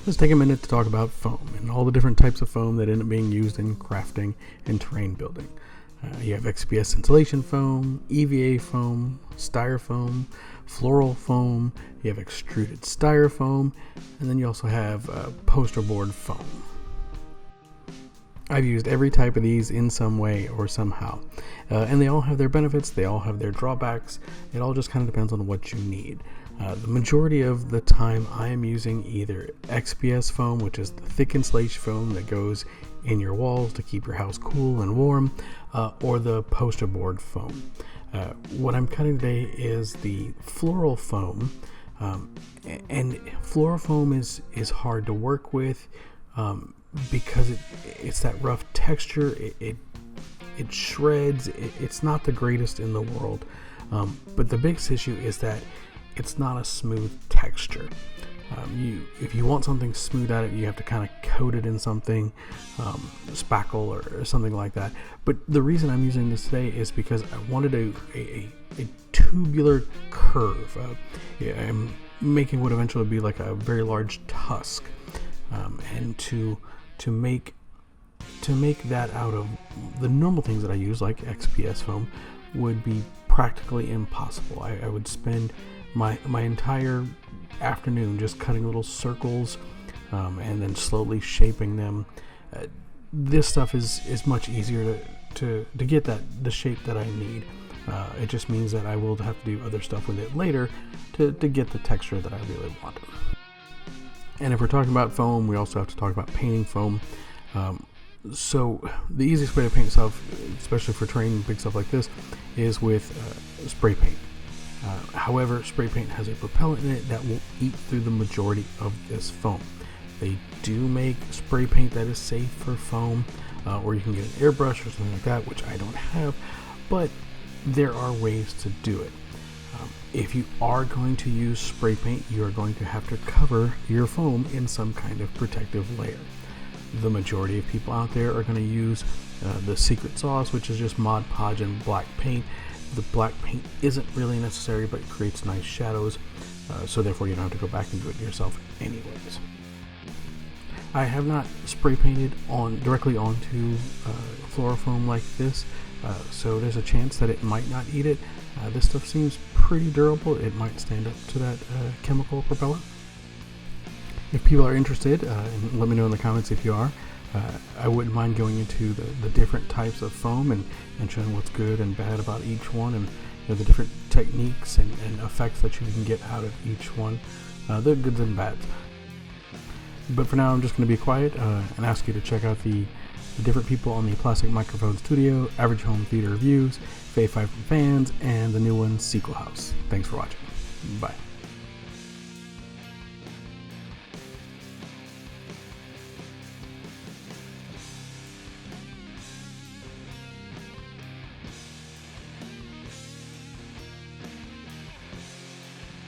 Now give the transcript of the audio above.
Let's take a minute to talk about foam and all the different types of foam that end up being used in crafting and terrain building. You have XPS insulation foam, EVA foam, styrofoam, floral foam, you have extruded styrofoam, and then you also have poster board foam. I've used every type of these in some way or somehow, and they all have their benefits, they all have their drawbacks. It all just kind of depends on what you need. The majority of the time I am using either XPS foam, which is the thick insulation foam that goes in your walls to keep your house cool and warm, or the poster board foam. What I'm cutting today is the floral foam, and floral foam is hard to work with because it's that rough texture. It shreds. It's not the greatest in the world, but the biggest issue is that it's not a smooth texture. If you want something smooth at it, you have to kind of coat it in something, spackle or something like that. But the reason I'm using this today is because I wanted a tubular curve. I'm making what eventually would be like a very large tusk, and to make that out of the normal things that I use, like XPS foam, would be practically impossible. I would spend my entire afternoon just cutting little circles and then slowly shaping them. This stuff is much easier to get the shape that I need. It just means that I will have to do other stuff with it later to get the texture that I really want. And if we're talking about foam, we also have to talk about painting foam. So the easiest way to paint stuff, especially for terrain, big stuff like this, is with spray paint. However, spray paint has a propellant in it that will eat through the majority of this foam. They do make spray paint that is safe for foam, or you can get an airbrush or something like that, which I don't have, but there are ways to do it. If you are going to use spray paint, you are going to have to cover your foam in some kind of protective layer. The majority of people out there are going to use the secret sauce, which is just Mod Podge and black paint. The black paint isn't really necessary, but it creates nice shadows, so therefore you don't have to go back and do it yourself anyways. I have not spray painted directly onto floral foam like this, so there's a chance that it might not eat it. This stuff seems pretty durable. It might stand up to that chemical propellant. If people are interested, and let me know in the comments if you are, I wouldn't mind going into the different types of foam and showing what's good and bad about each one, and the different techniques and effects that you can get out of each one, the goods and bads. But for now, I'm just going to be quiet and ask you to check out the different people on the Plastic Microphone Studio, Average Home Theater Reviews, Faye 5 from Fans, and the new one, Sequel House. Thanks for watching. Bye.